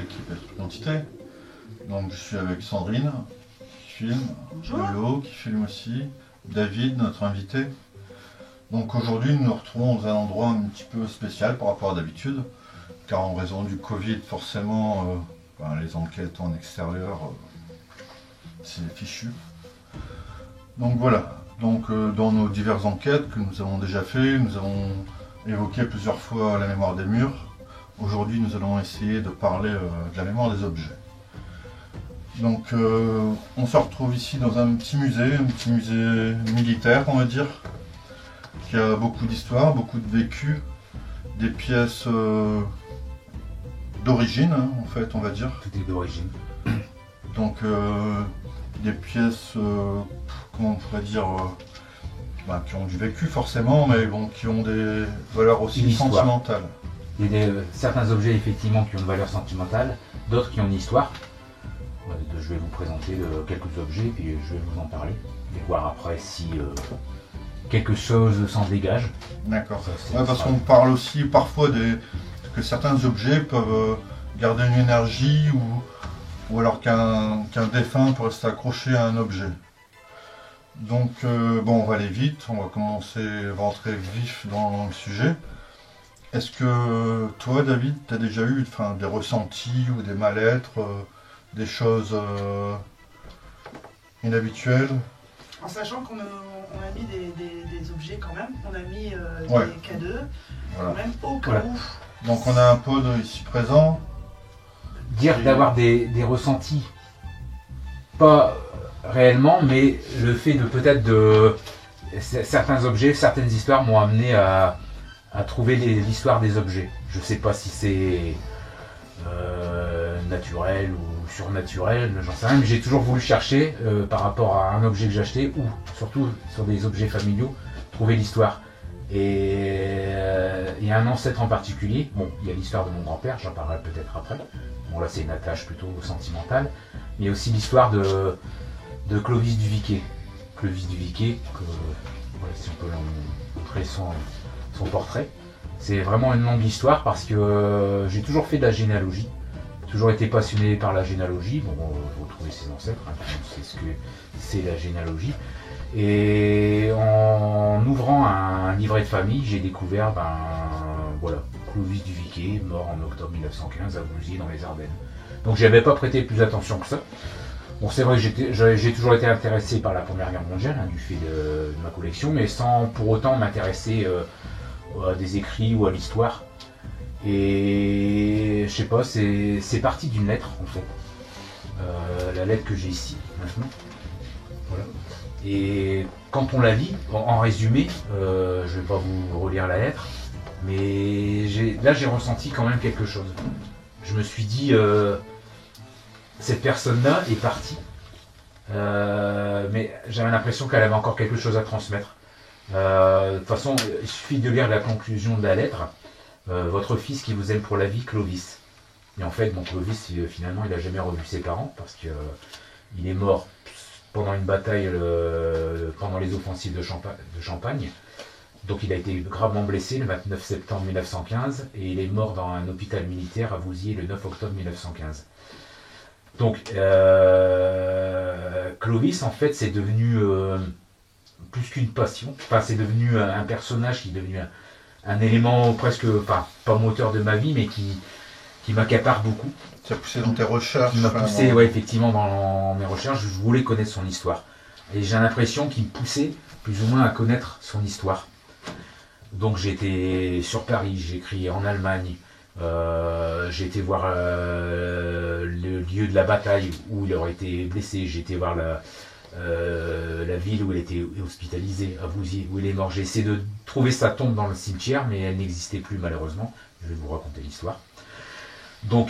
l'équipe Identité. Donc je suis avec Sandrine, qui filme, Lolo, qui filme aussi, David, notre invité. Donc aujourd'hui, nous nous retrouvons dans un endroit un petit peu spécial par rapport à d'habitude, car en raison du Covid, forcément, les enquêtes en extérieur, c'est fichu. Donc voilà, dans nos diverses enquêtes que nous avons déjà fait, nous avons évoqué plusieurs fois la mémoire des murs. Aujourd'hui, nous allons essayer de parler de la mémoire des objets. Donc on se retrouve ici dans un petit musée militaire, on va dire, qui a beaucoup d'histoire, beaucoup de vécu, des pièces d'origine, hein, en fait, on va dire. Tout est d'origine. Donc des pièces, comment on pourrait dire, qui ont du vécu forcément, mais bon, qui ont des valeurs aussi sentimentales. Il y a certains objets effectivement qui ont une valeur sentimentale, d'autres qui ont une histoire. Je vais vous présenter quelques objets, puis je vais vous en parler, et voir après si quelque chose s'en dégage. D'accord. Parce qu'on parle aussi parfois que certains objets peuvent garder une énergie ou alors qu'un défunt peut rester accroché à un objet. Donc on va aller vite, on va commencer à rentrer vif dans le sujet. Est-ce que toi, David, tu as déjà eu des ressentis ou des mal-être, des choses inhabituelles? En sachant qu'on a mis des objets quand même, on a mis Ouais. des K2, Voilà. quand même au cas où. Donc on a un pod ici présent. Dire d'avoir des ressentis, pas réellement, mais le fait de peut-être certains objets, certaines histoires m'ont amené à trouver l'histoire des objets. Je sais pas si c'est naturel ou surnaturel, j'en sais rien, mais j'ai toujours voulu chercher par rapport à un objet que j'ai acheté, ou surtout sur des objets familiaux, trouver l'histoire. Et il y a un ancêtre en particulier, bon, il y a l'histoire de mon grand-père, j'en parlerai peut-être après. Bon, là c'est une attache plutôt sentimentale, mais il y a aussi l'histoire de Clovis du Viquet. Clovis du Viquet, si on peut montrer son portrait. C'est vraiment une longue histoire parce que j'ai toujours fait de la généalogie, toujours été passionné par la généalogie. Bon, vous retrouvez ses ancêtres, hein, c'est ce que c'est la généalogie. Et en ouvrant un livret de famille, j'ai découvert, Clovis du Viquet, mort en octobre 1915 à Vouziers dans les Ardennes. Donc j'y avais pas prêté plus attention que ça. Bon, c'est vrai que j'ai toujours été intéressé par la Première Guerre mondiale, hein, du fait de ma collection, mais sans pour autant m'intéresser à des écrits ou à l'histoire. Et je sais pas, c'est parti d'une lettre en fait. La lettre que j'ai ici maintenant. Voilà. Et quand on la lit, en résumé, je vais pas vous relire la lettre, mais là j'ai ressenti quand même quelque chose. Je me suis dit, cette personne-là est partie, mais j'avais l'impression qu'elle avait encore quelque chose à transmettre. De toute façon, il suffit de lire la conclusion de la lettre. Votre fils qui vous aime pour la vie, Clovis. Et en fait, Clovis, finalement, il n'a jamais revu ses parents parce qu'il est mort pendant une bataille, pendant les offensives de Champagne. Donc il a été gravement blessé le 29 septembre 1915 et il est mort dans un hôpital militaire à Vouziers le 9 octobre 1915. Donc Clovis, en fait, c'est devenu plus qu'une passion. Enfin, c'est devenu un personnage qui est devenu un élément presque, pas moteur de ma vie, mais qui m'accapare beaucoup. Ça a poussé dans tes recherches. Qui m'a poussé, effectivement, dans mes recherches. Je voulais connaître son histoire. Et j'ai l'impression qu'il me poussait plus ou moins à connaître son histoire. Donc j'ai été sur Paris, j'ai écrit en Allemagne, j'ai été voir le lieu de la bataille où il aurait été blessé, j'ai été voir la ville où il était hospitalisé, à Vouziers, où il est mort. J'ai essayé de trouver sa tombe dans le cimetière, mais elle n'existait plus malheureusement. Je vais vous raconter l'histoire. Donc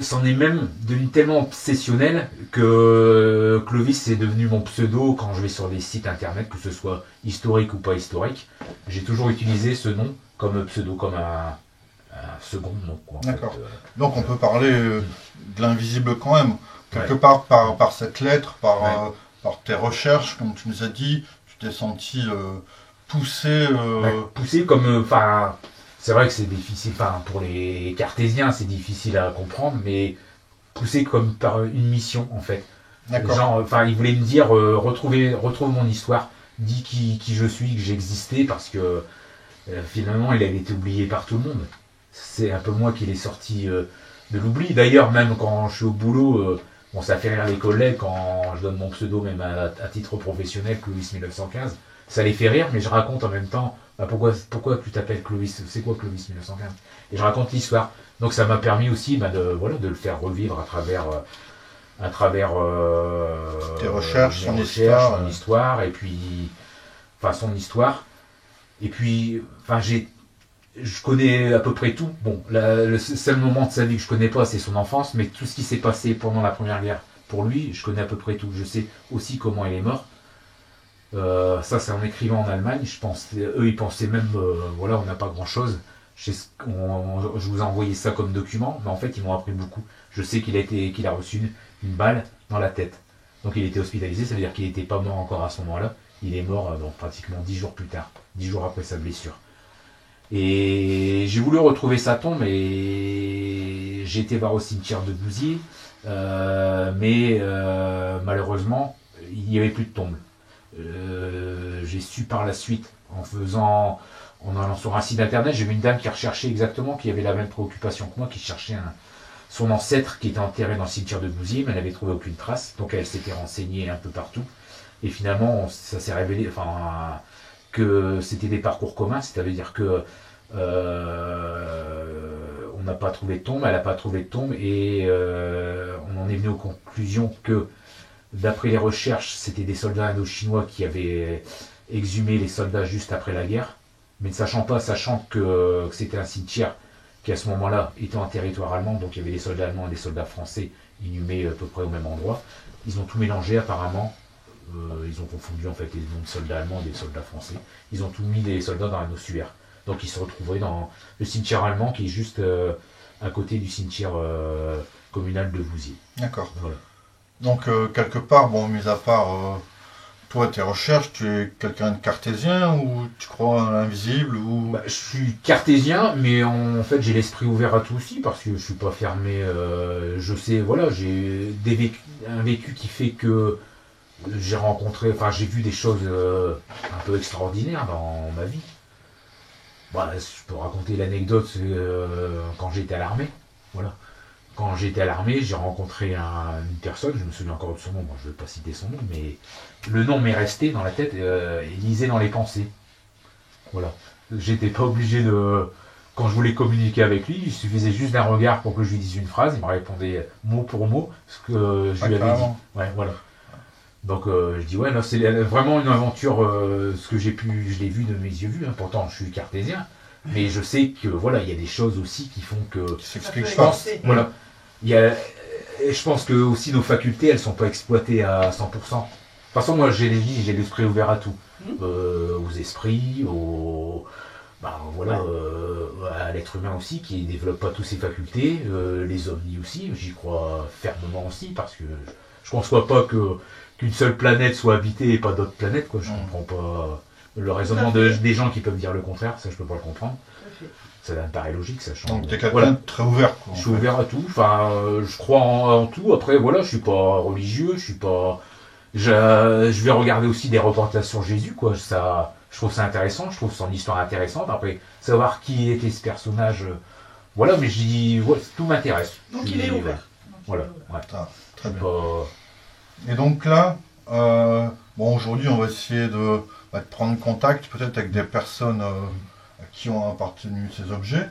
c'en est même devenu tellement obsessionnel que Clovis est devenu mon pseudo quand je vais sur les sites internet, que ce soit historique ou pas historique. J'ai toujours utilisé ce nom comme pseudo, comme un second nom. D'accord. Donc on peut parler de l'invisible quand même. Quelque part par cette lettre, par tes recherches, comme tu nous as dit, tu t'es senti poussé. Poussé comme, c'est vrai que c'est difficile, enfin pour les cartésiens c'est difficile à comprendre, mais poussé comme par une mission en fait. D'accord. Genre, enfin il voulait me dire retrouve mon histoire, dis qui je suis, que j'existais, parce que finalement il avait été oublié par tout le monde. C'est un peu moi qui l'ai sorti de l'oubli. D'ailleurs même quand je suis au boulot, bon ça fait rire les collègues quand je donne mon pseudo même à titre professionnel, Clovis 1915. Ça les fait rire, mais je raconte en même temps pourquoi tu t'appelles Clovis, c'est quoi Clovis 1915. Et je raconte l'histoire. Donc ça m'a permis aussi de le faire revivre à travers tes recherches, son histoire, et puis enfin son histoire. Et puis enfin je connais à peu près tout. Bon, le seul moment de sa vie que je connais pas, c'est son enfance, mais tout ce qui s'est passé pendant la Première Guerre pour lui, je connais à peu près tout. Je sais aussi comment il est mort. Ça c'est en écrivant en Allemagne, je pense, eux ils pensaient même, voilà, on n'a pas grand chose, je vous ai envoyé ça comme document, mais en fait ils m'ont appris beaucoup. Je sais qu'il a reçu une balle dans la tête, donc il était hospitalisé, ça veut dire qu'il n'était pas mort encore à ce moment-là, il est mort donc pratiquement 10 jours plus tard, 10 jours après sa blessure. Et j'ai voulu retrouver sa tombe, et j'ai été voir au cimetière de Bouziers, mais malheureusement il n'y avait plus de tombe. J'ai su par la suite en allant sur un site internet, j'ai vu une dame qui recherchait exactement, qui avait la même préoccupation que moi, qui cherchait son ancêtre qui était enterré dans le cimetière de Bouziers, mais elle n'avait trouvé aucune trace, donc elle s'était renseignée un peu partout, et finalement ça s'est révélé que c'était des parcours communs, c'est-à-dire que on n'a pas trouvé de tombe, elle n'a pas trouvé de tombe, et on en est venu aux conclusions que d'après les recherches, c'était des soldats indo-chinois qui avaient exhumé les soldats juste après la guerre, mais ne sachant que c'était un cimetière qui à ce moment-là était en territoire allemand, donc il y avait des soldats allemands et des soldats français inhumés à peu près au même endroit. Ils ont tout mélangé apparemment, ils ont confondu en fait les noms de soldats allemands et des soldats français. Ils ont tout mis des soldats dans un ossuaire. Donc ils se retrouveraient dans le cimetière allemand qui est juste à côté du cimetière communal de Vouziers. D'accord. Voilà. Donc, quelque part, bon, mis à part toi, tes recherches, tu es quelqu'un de cartésien ou tu crois à l'invisible ou... Je suis cartésien, mais en fait j'ai l'esprit ouvert à tout aussi, parce que je suis pas fermé. Je sais, voilà, j'ai un vécu qui fait que j'ai vu des choses un peu extraordinaires dans ma vie. Je peux raconter l'anecdote quand j'étais à l'armée. Voilà. Quand j'étais à l'armée, j'ai rencontré une personne, je me souviens encore de son nom, moi je ne vais pas citer son nom, mais le nom m'est resté dans la tête, il lisait dans les pensées. Voilà. J'étais pas obligé quand je voulais communiquer avec lui, il suffisait juste d'un regard pour que je lui dise une phrase, il me répondait mot pour mot ce que je lui avais dit. Ouais, voilà. Donc je dis ouais, là c'est vraiment une aventure, ce que je l'ai vu de mes yeux vus, hein. Pourtant je suis cartésien, mais je sais que voilà, il y a des choses aussi qui font que... Qui s'expliquent je pas. pense, voilà. Je pense que aussi nos facultés, elles sont pas exploitées à 100%. De toute façon, moi, j'ai l'esprit ouvert à tout. Aux esprits, à l'être humain aussi, qui développe pas toutes ses facultés, les ovnis aussi, j'y crois fermement aussi, parce que je conçois pas qu'une seule planète soit habitée et pas d'autres planètes, quoi. Je comprends pas le raisonnement des gens qui peuvent dire le contraire, ça je peux pas le comprendre. Ça me paraît logique, ça change. Donc t'es quelqu'un de très ouvert, quoi. Je suis ouvert à tout, je crois en tout. Après voilà, je suis pas religieux, je vais regarder aussi des reportages sur Jésus, quoi. Je trouve ça intéressant, je trouve son histoire intéressante. Après, savoir qui était ce personnage, voilà, mais je dis, tout m'intéresse. Donc il est ouvert. Voilà. Très bien. Et donc là, aujourd'hui on va essayer de prendre contact peut-être avec des personnes à qui ont appartenu ces objets.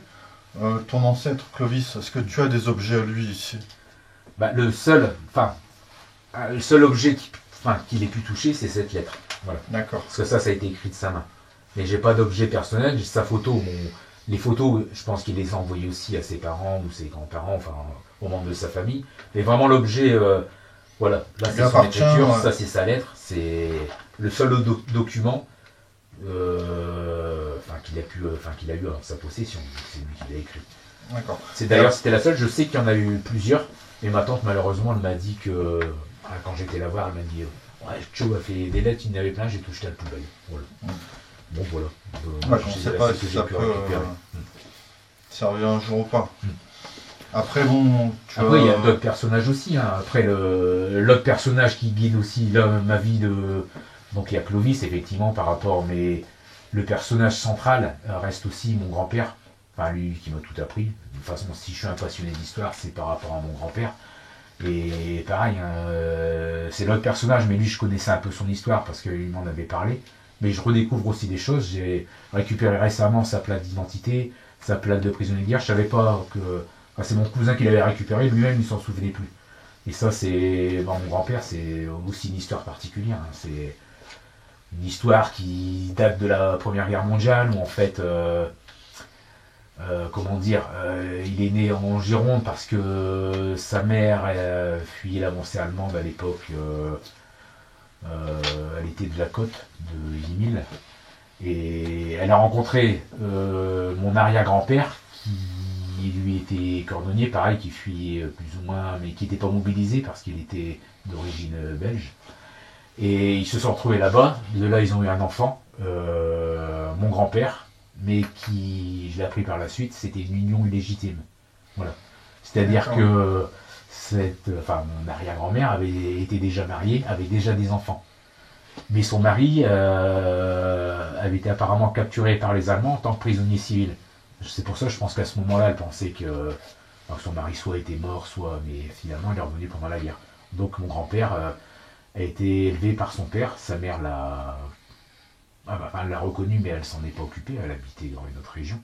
Ton ancêtre Clovis, est-ce que tu as des objets à lui ici? Le seul objet qu'il ait pu toucher, c'est cette lettre. Voilà. D'accord. Parce que ça a été écrit de sa main. Mais j'ai pas d'objet personnel, j'ai sa photo. Les photos, je pense qu'il les a envoyées aussi à ses parents ou ses grands-parents, enfin aux membres de sa famille. Mais vraiment l'objet, voilà, là c'est son écriture, ça c'est sa lettre, c'est le seul document qu'il a eu en sa possession. C'est lui qui l'a écrit. D'accord. D'ailleurs c'était la seule, je sais qu'il y en a eu plusieurs, et ma tante malheureusement elle m'a dit que, quand j'étais la voir, elle m'a dit ouais, Joe a fait des lettres, il y en avait plein, j'ai tout jeté à la poubelle. Voilà. Bon voilà. Ouais, on ne sait pas si ça peut servir un jour ou pas. Après bon, après il y a d'autres personnages aussi. Hein. Après l'autre personnage qui guide aussi ma vie de. Donc il y a Clovis effectivement par rapport, mais le personnage central reste aussi mon grand-père. Enfin lui qui m'a tout appris. De toute façon si je suis un passionné d'histoire c'est par rapport à mon grand-père. Et pareil, hein, c'est l'autre personnage, mais lui je connaissais un peu son histoire parce qu'il m'en avait parlé. Mais je redécouvre aussi des choses. J'ai récupéré récemment sa plaque d'identité, sa plaque de prisonnier de guerre. Je savais pas que. Enfin, c'est mon cousin qui l'avait récupéré, lui-même il s'en souvenait plus. Et ça, c'est. Mon grand-père, c'est aussi une histoire particulière. Hein. C'est une histoire qui date de la Première Guerre mondiale, où en fait. Comment dire, il est né en Gironde parce que sa mère fuyait l'avancée allemande à l'époque. Elle était de la côte de Vimille et elle a rencontré mon arrière-grand-père qui lui était cordonnier, pareil, qui fuyait plus ou moins, mais qui n'était pas mobilisé parce qu'il était d'origine belge. Et ils se sont retrouvés là-bas. De là, ils ont eu un enfant, mon grand-père, mais qui, je l'ai appris par la suite, c'était une union illégitime. Voilà. C'est-à-dire que mon arrière-grand-mère avait été déjà mariée, avait déjà des enfants. Mais son mari avait été apparemment capturé par les Allemands en tant que prisonnier civil. C'est pour ça, je pense qu'à ce moment-là, elle pensait que son mari soit était mort, mais finalement, il est revenu pendant la guerre. Donc mon grand-père a été élevé par son père. Sa mère l'a reconnu, mais elle s'en est pas occupée. Elle habitait dans une autre région.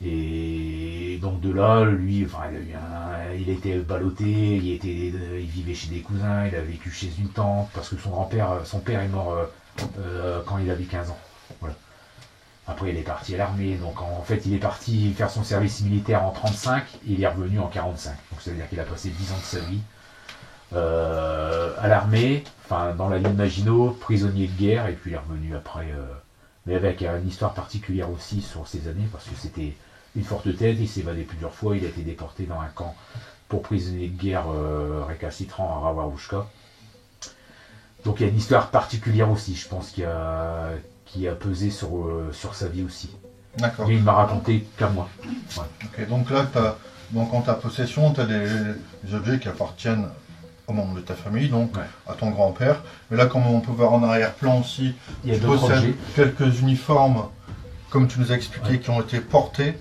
Et donc de là, lui, il a été ballotté, il vivait chez des cousins, il a vécu chez une tante, parce que son père est mort quand il avait 15 ans. Voilà. Après, il est parti à l'armée, donc en fait, il est parti faire son service militaire en 35, et il est revenu en 45. Donc ça veut dire qu'il a passé 10 ans de sa vie à l'armée, dans la ligne Maginot, prisonnier de guerre, et puis il est revenu après, mais avec une histoire particulière aussi sur ces années, parce que c'était une forte tête, il s'est évadé plusieurs fois, il a été déporté dans un camp pour prisonnier de guerre récalcitrant à Rawarouchka. Donc il y a une histoire particulière aussi, je pense, qui a pesé sur sa vie aussi. D'accord. Mais il m'a raconté qu'à moi. Ouais. Ok, donc là, en ta possession, tu as des objets qui appartiennent aux membres de ta famille, donc à ton grand-père. Mais là, comme on peut voir en arrière-plan aussi, il y a tu possèdes objets. Quelques uniformes, comme tu nous as expliqué, qui ont été portés.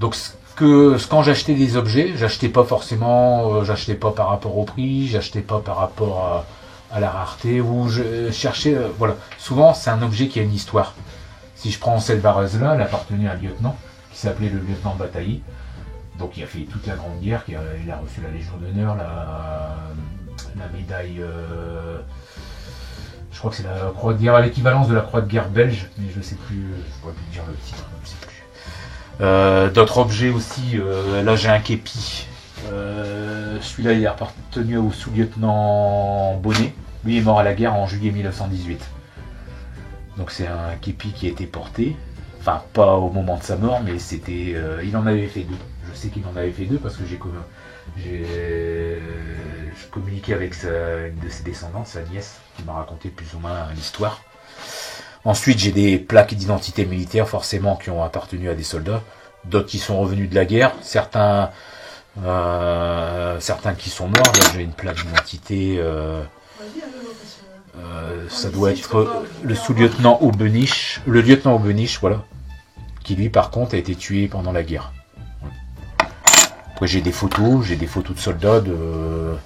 Donc quand j'achetais des objets, j'achetais pas forcément, j'achetais pas par rapport au prix, j'achetais pas par rapport à la rareté, ou je cherchais, voilà. Souvent, c'est un objet qui a une histoire. Si je prends cette vareuse-là, elle appartenait à un lieutenant, qui s'appelait le lieutenant Batailly. Donc il a fait toute la Grande Guerre, il a reçu la Légion d'honneur, la médaille, je crois que c'est la Croix de guerre, à l'équivalence de la Croix de guerre belge, mais je ne sais plus, je pourrais plus dire le titre, je ne sais plus. D'autres objets aussi, là j'ai un képi, celui-là il a appartenu au sous-lieutenant Bonnet, lui est mort à la guerre en juillet 1918. Donc c'est un képi qui a été porté, enfin pas au moment de sa mort, mais c'était, il en avait fait deux. Je sais qu'il en avait fait deux parce que je communiquais avec une de ses descendantes, sa nièce, qui m'a raconté plus ou moins l'histoire. Ensuite, j'ai des plaques d'identité militaire, forcément, qui ont appartenu à des soldats. D'autres qui sont revenus de la guerre. Certains qui sont morts. Là, j'ai une plaque d'identité. Ça doit être le sous-lieutenant Aubeniche. Le lieutenant Aubeniche, voilà. Qui, lui, par contre, a été tué pendant la guerre. Après, j'ai des photos de soldats de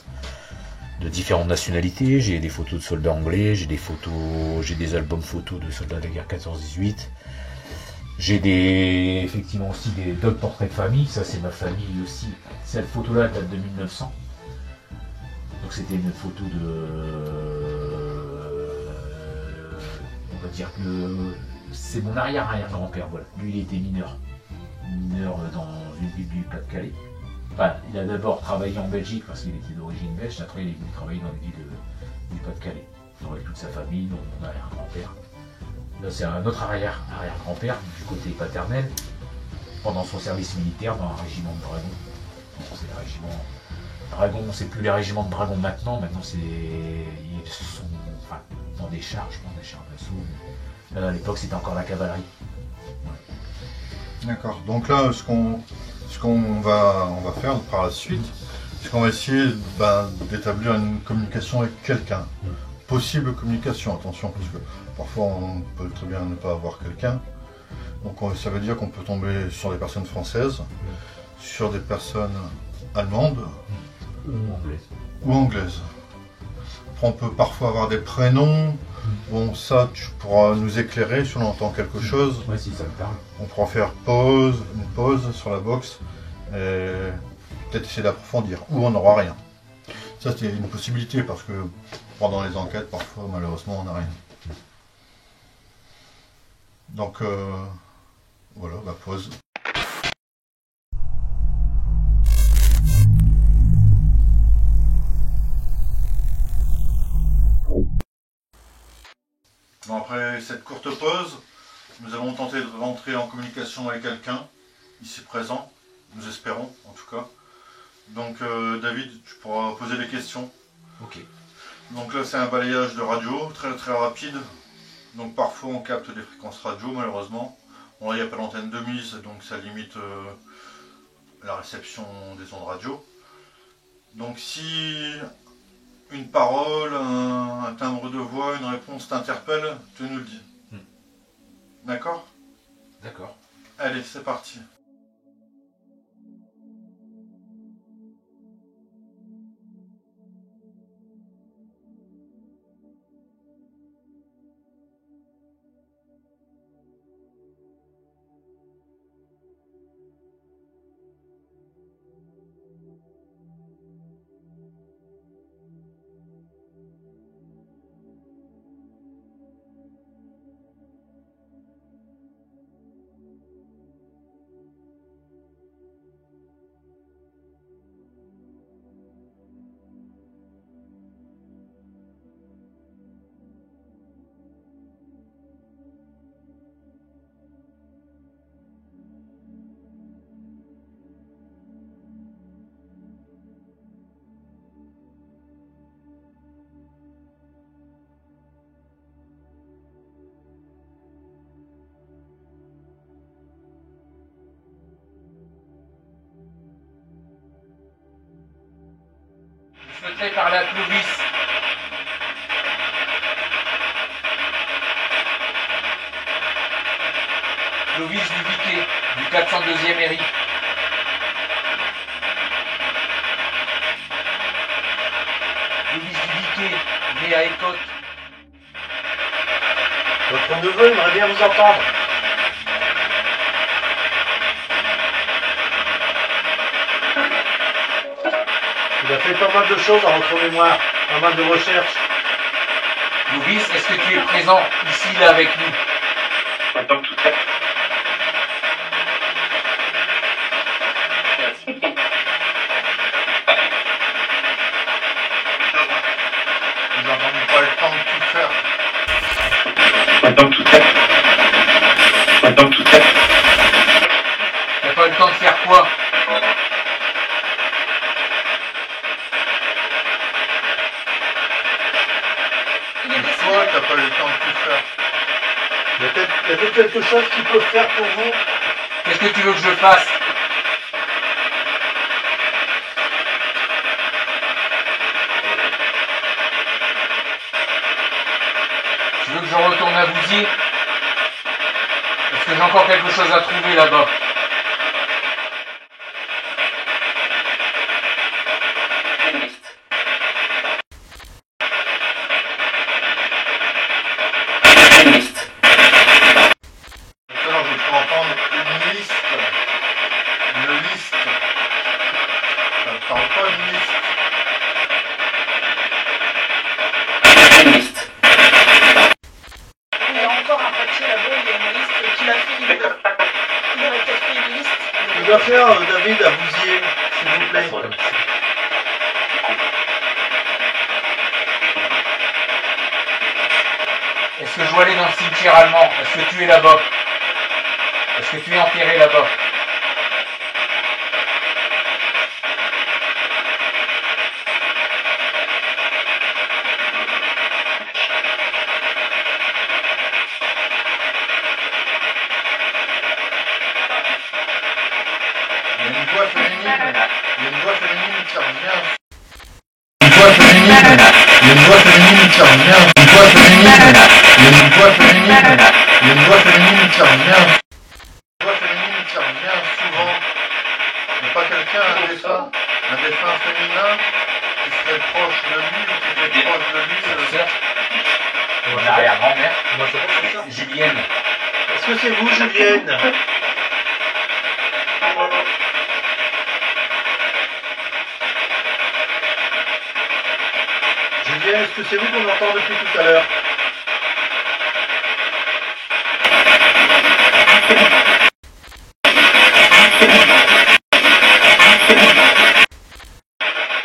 différentes nationalités, j'ai des photos de soldats anglais, j'ai des albums photos de soldats de la guerre 14-18. J'ai effectivement aussi d'autres portraits de famille, ça c'est ma famille aussi. Cette photo-là date de 1900. Donc c'était une photo on va dire que c'est mon arrière-arrière-grand-père, voilà. Lui il était mineur dans une ville du Pas-de-Calais. Enfin, il a d'abord travaillé en Belgique parce qu'il était d'origine belge, après il est venu travailler dans les villes du Pas-de-Calais. Avec toute sa famille, donc mon arrière-grand-père. Là c'est un autre arrière-grand-père du côté paternel, pendant son service militaire dans un régiment de dragons. C'est le régiment Dragons, c'est plus les régiments de dragons maintenant ils sont enfin, dans des chars, je pense, des chars d'assaut. À l'époque, c'était encore la cavalerie. D'accord. Donc là, ce qu'on va faire par la suite, c'est qu'on va essayer d'établir une communication avec quelqu'un. Possible communication, attention, parce que parfois on peut très bien ne pas avoir quelqu'un. Donc ça veut dire qu'on peut tomber sur des personnes françaises, sur des personnes allemandes ou anglaises. Après, on peut parfois avoir des prénoms. Bon, ça, tu pourras nous éclairer si on entend quelque chose. Ouais, si ça me parle. On pourra faire une pause sur la box et peut-être essayer d'approfondir. Ou on n'aura rien. Ça, c'est une possibilité parce que pendant les enquêtes, parfois, malheureusement, on n'a rien. Donc, voilà, pause. Bon, après cette courte pause, nous avons tenté de rentrer en communication avec quelqu'un, ici présent, nous espérons en tout cas. Donc David, tu pourras poser des questions. Ok. Donc là c'est un balayage de radio, très très rapide. Donc parfois on capte des fréquences radio malheureusement. Bon là il n'y a pas l'antenne de mise, donc ça limite la réception des ondes radio. Donc si une parole, un timbre de voix, une réponse t'interpelle, tu nous le dis. D'accord ? D'accord. Allez, c'est parti. Je souhaiterais parler à Clovis. Clovis Duviquet, du 402e RI. Clovis Duviquet, né à Écotte. Votre neveu aimerait bien vous entendre. Il a fait pas mal de choses dans votre mémoire, pas mal de recherches. Clovis, est-ce que tu es présent ici, là, avec nous? Attends tout ça. Nous n'avons pas le temps de tout faire. Attends tout ça. Attends tout ça. T'as pas eu le temps de faire quoi? Toi, t'as pas eu le temps de tout faire. Il y a peut-être quelque chose qu'il peut faire pour vous. Qu'est-ce que tu veux que je fasse? Tu veux que je retourne à Vouziers? Est-ce que j'ai encore quelque chose à trouver là-bas? Maintenant, je peux entendre une liste. Une liste. Ça parle pas une liste. Il y a encore un papier là-bas, il y a une liste qu'il a fait. Il aurait peut-être fait une liste. Il doit faire David à Vouziers, s'il vous plaît. Est-ce que je dois aller dans le cimetière allemand? Est-ce que tu es là-bas? Est-ce que tu es enterré là-bas? Il y a une voix féminine qui revient. Une voix féminine. Il y a une voix féminine. Il y a une voix féminine qui revient. Une voix féminine qui revient souvent. Il n'y a pas quelqu'un, un défunt féminin qui serait proche de lui ou qui était proche de lui. Sœur. Mon arrière-grand-mère. Moi, je pense que c'est ça. Julienne. Est-ce que c'est vous, Julienne? Julienne, est-ce que c'est vous qu'on entend depuis tout à l'heure?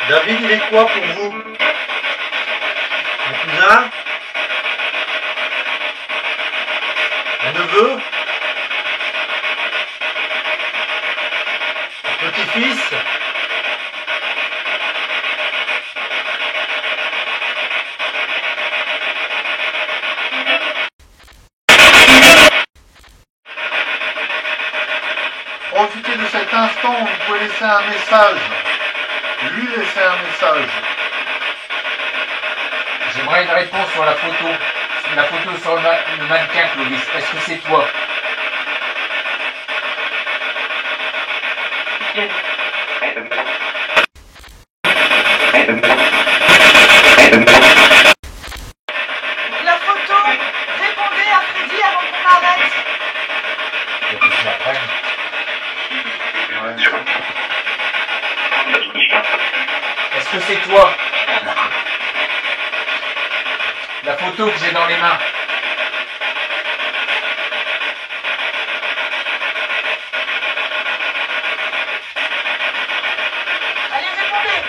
David, il est quoi pour vous? Un cousin? Un neveu? Un petit-fils? Profitez de cet instant où vous pouvez laisser un message. Lui laisser un message. J'aimerais une réponse sur la photo. La photo sur le mannequin, Clovis. Est-ce que c'est toi? La photo, répondez à Freddy avant qu'on arrête. Il faut que je l'apprenne. Est-ce que c'est toi? La photo que j'ai dans les mains. Allez, répondez.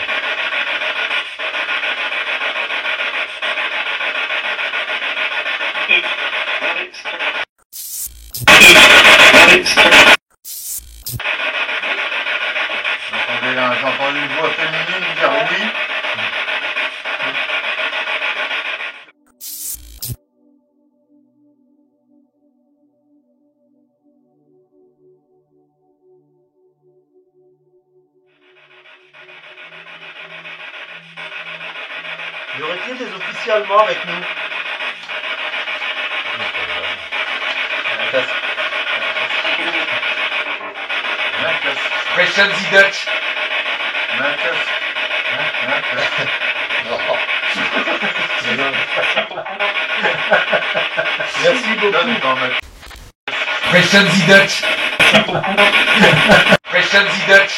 J'ai entendu une voix féminine dire oui. Y aurait-il des officiers allemands avec nous? Sprechen Sie Dutch. Merci beaucoup. Sprechen Sie Dutch. Sprechen Sie Dutch.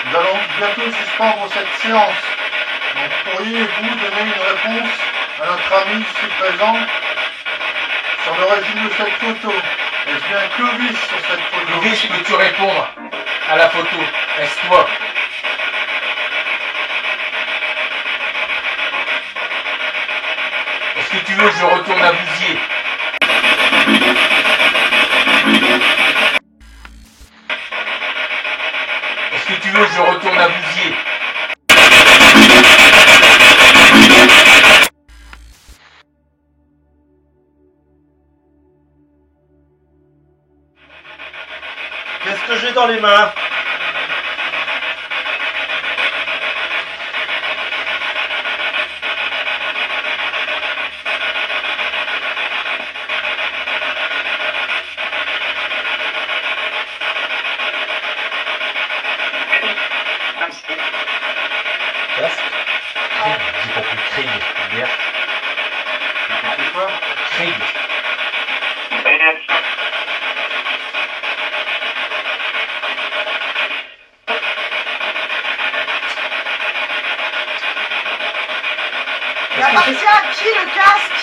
Nous allons bientôt suspendre cette séance. Donc pourriez-vous donner une réponse à notre ami ici présent sur l'origine de cette photo? Est-ce bien Clovis sur cette photo? Clovis, peux-tu répondre à la photo? Est-ce toi? Est-ce que tu veux que je retourne à Bousier? Est-ce que tu veux que je retourne à Bousier? Qu'est-ce que j'ai dans les mains? Krieg, j'ai compris Krieg, hier. C'est quoi? Krieg. Il appartient à qui le casque?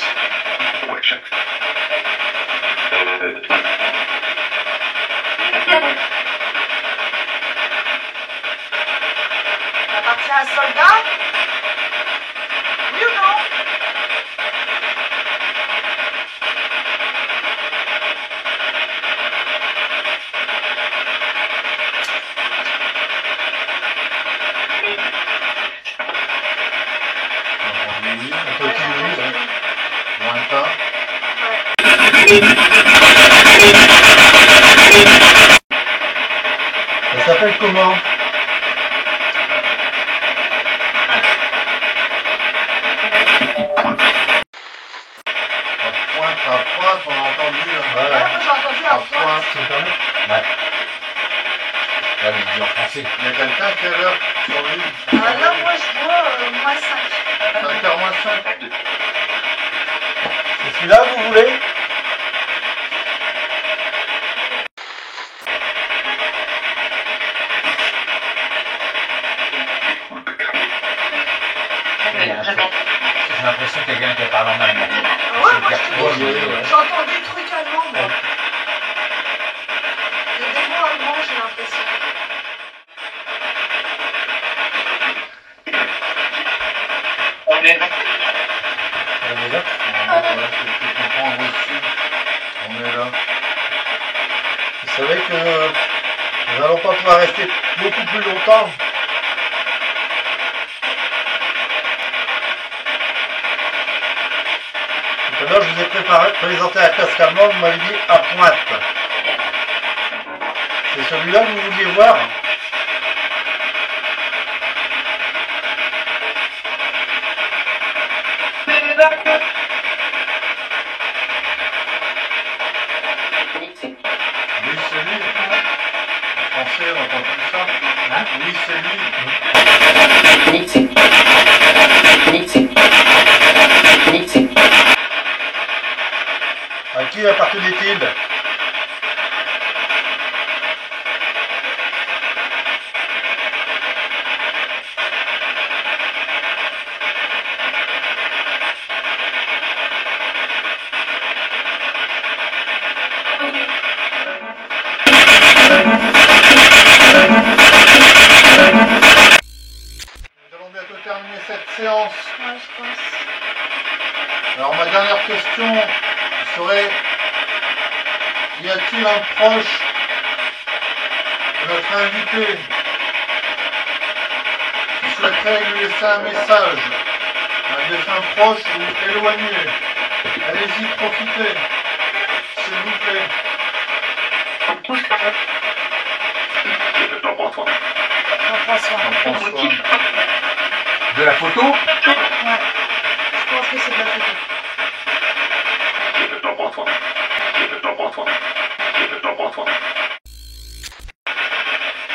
Il appartient à un soldat? Oui ou non? Oui, un petit oui, lointain. Ça s'appelle comment? pointe, on a entendu. Ouais, moi j'ai entendu À à pointe. pointe. Tu me permets? Ouais. Là, il dit en français. Il y a quelqu'un qui a l'heure sur lui. Là, moi je vois moins 5. 5h moins 5. C'est celui-là que vous voulez? J'ai l'impression qu'il y a quelqu'un qui parle en allemand. Ouais, moi j'entends des trucs allemands, moi. Il y a des mots allemands, j'ai l'impression. On est là. Voilà, c'est ce que comprendre aussi. On est là. Vous savez que nous n'allons pas pouvoir rester beaucoup plus longtemps. Tout à l'heure, je vous ai présenté la casque allemande, vous m'avez dit à pointe. C'est celui-là que vous vouliez voir? Oui, c'est lui. En français, on entend comme ça. Hein? Oui, c'est lui. À qui appartenait-il? Nous allons bientôt terminer cette séance. Ouais, je pense. Alors ma dernière question serait, y a-t-il un proche de notre invité qui souhaiterait lui laisser un message, un défunt proche ou éloigné? Allez-y, profitez, s'il vous plaît. On prend soin. On prend soin. De la photo? Ouais. Je pense que c'est de la photo.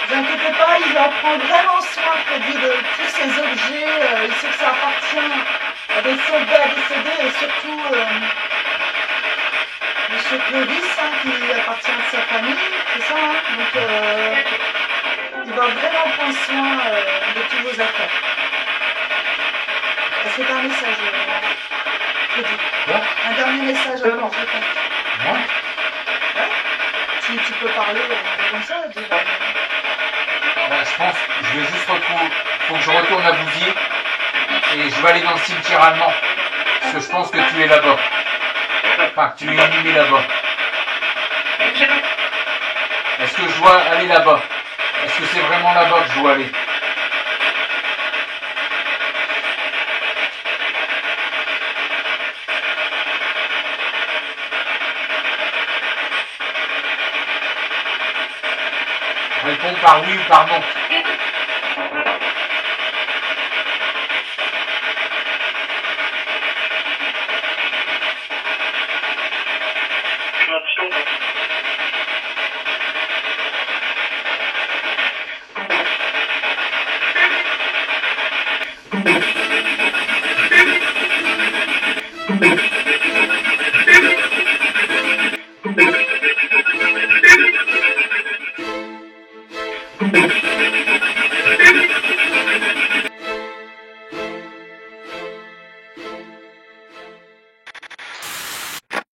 Ne vous inquiétez pas, il en prend vraiment soin, Freddy, de tous ces objets. Il sait que ça appartient à des soldats décédés et surtout M. Clovis, qui appartient à sa famille, c'est ça, hein. Donc il va vraiment prendre soin de tous vos affaires. Est-ce que tu as un message, Freddy? Quoi? Un dernier message à Non. lancer. Moi? Tu peux parler comme ça, dire. Je pense que je vais juste retrouver. Faut que je retourne à Bouziers. Et je vais aller dans le cimetière allemand. Parce que je pense que tu es là-bas. Enfin, que tu es inhumé là-bas. Est-ce que je dois aller là-bas? Est-ce que c'est vraiment là-bas que je dois aller? Réponds par oui ou par non. Thank you.